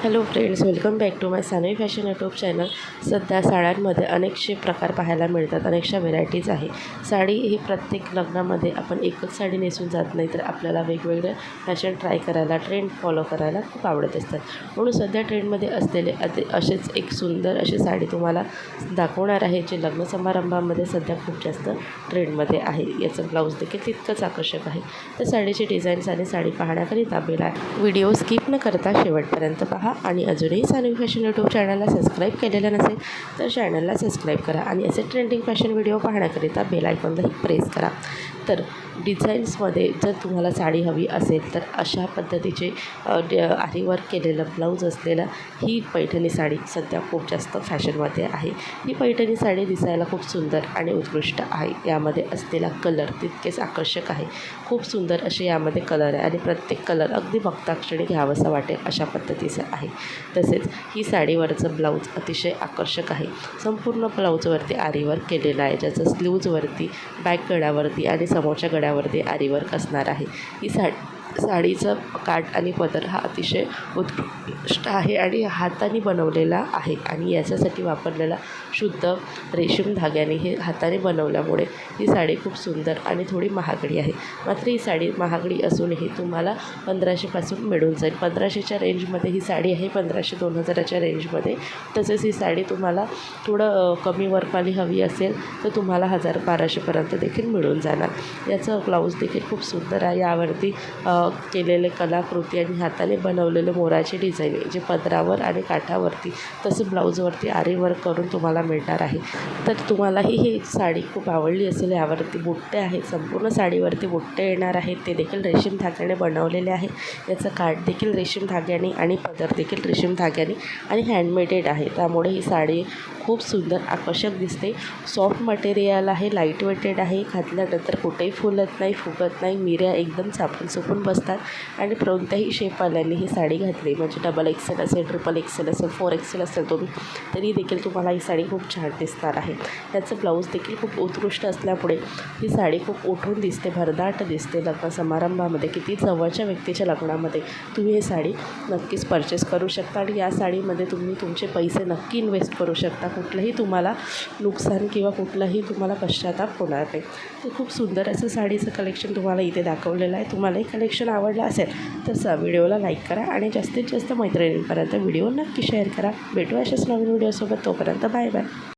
Hello friends, welcome back to my Saanvi fashion YouTube channel. सध्या साड्यांमध्ये अनेकसे प्रकार पाहायला मिळतात, अनेकशा व्हेरायटीज आहे. साडी ही प्रत्येक लग्नामध्ये आपण एकच साडी नेसून जात नाही, तर आपल्याला वेगवेगळे फॅशन ट्राय करायला, ट्रेंड फॉलो करायला खूप आवडत असतात. म्हणून सध्या ट्रेंडमध्ये असलेले असेच एक सुंदर अशी साडी तुम्हाला दाखवणार आहे, जे लग्न समारंभामध्ये सध्या खूप जास्त ट्रेंडमध्ये आहे. याचं ब्लाऊज देखील तितकंच आकर्षक आहे. तर साडीचे डिझाईन्स आणि साडी पाहण्याकरिता व्हिडिओ स्किप न करता शेवटपर्यंत पहा. आणि अजूनही सानवी फॅशन यूट्यूब चॅनलला सबस्क्राईब केलेलं नसेल तर चॅनलला सबस्क्राईब करा आणि असे ट्रेंडिंग फॅशन व्हिडिओ पाहण्याकरिता बेल आयकॉनलाही प्रेस करा. तर डिझाईन्समध्ये जर तुम्हाला साडी हवी असेल तर अशा पद्धतीचे आरीवर्क केलेलं ब्लाऊज असलेलं ही पैठणी साडी सध्या खूप जास्त फॅशनमध्ये आहे. ही पैठणी साडी दिसायला खूप सुंदर आणि उत्कृष्ट आहे. यामध्ये असलेला कलर तितकेच आकर्षक आहे. खूप सुंदर असे यामध्ये कलर आहे आणि प्रत्येक कलर अगदी बघता क्षणी घ्यावंसं वाटेल अशा पद्धतीचं आहे. तसेच ही साडीवरचं ब्लाऊज अतिशय आकर्षक आहे. संपूर्ण ब्लाऊजवरती आरीवर्क केलेलं आहे, ज्याचं स्लीव्जवरती, बॅक गळ्यावरती आणि समोरच्या गळ्यावरती आरीवर्क असणार आहे. ही साडीचं काठ आणि पदर हा अतिशय उत्कृष्ट आहे आणि हाताने बनवलेला आहे आणि याच्यासाठी वापरलेला शुद्ध रेशीम धाग्याने हे हाताने बनवल्यामुळे ही साडी खूप सुंदर आणि थोडी महागडी आहे. मात्र ही साडी महागडी असूनही तुम्हाला 1500पासून मिळून जाईल. 1500च्या रेंजमध्ये ही साडी आहे, 1500-2000च्या रेंजमध्ये. तसेच ही साडी तुम्हाला थोडं कमी वर्कवाली हवी असेल तर तुम्हाला 1000-1200पर्यंत देखील मिळून जाणार. याचं ब्लाऊज देखील खूप सुंदर आहे. यावरती केलेले कलाकृती आणि हाताने बनवलेले मोराचे डिझाईन जे पदरावर आणि काठावरती तसं ब्लाऊजवरती आरीवर्क करून तुम्हाला मिळणार आहे. तर तुम्हालाही ही साडी खूप आवडली असेल. यावरती बुट्टे आहेत, संपूर्ण साडीवरती बुट्टे येणार आहेत, ते देखील रेशीम धाग्याने बनवलेले आहे. याचं काठ देखील रेशीम धाग्याने आणि पदर देखील रेशीम धाग्याने आणि हँडमेडेड आहे. त्यामुळे ही साडी खूप सुंदर आकर्षक दिसते. सॉफ्ट मटेरियल आहे, लाईट वेटेड आहे. घातल्यानंतर कुठेही फुलत नाही, फुगत नाही. मिऱ्या एकदम चापून चुपून बसतात आणि कोणत्याही शेपवाल्यांनी ही साडी घातली, म्हणजे डबल एक्सेल असेल, ट्रिपल एक्सेल असेल, 4XL असेल तरी देखील तुम्हाला ही साडी खूप छान दिसणार आहे. त्याचं ब्लाऊज देखील खूप उत्कृष्ट असल्यामुळे ही साडी खूप उठून दिसते, भरदाट दिसते. लग्न समारंभामध्ये, किती जवळच्या व्यक्तीच्या लग्नामध्ये तुम्ही ही साडी नक्कीच परचेस करू शकता आणि या साडीमध्ये तुम्ही तुमचे पैसे नक्की इन्व्हेस्ट करू शकता. कुठलंही तुम्हाला नुकसान किंवा कुठलंही तुम्हाला पश्चाताप होणार नाही. तर खूप सुंदर असं साडीचं कलेक्शन तुम्हाला इथे दाखवलेलं आहे. तुम्हालाही कलेक्शन आवडलं असेल तर व्हिडिओला लाईक करा आणि जास्तीत जास्त मैत्रिणींपर्यंत व्हिडिओ नक्की शेअर करा. भेटू अशाच नवीन व्हिडिओसोबत. तोपर्यंत बाय बाय.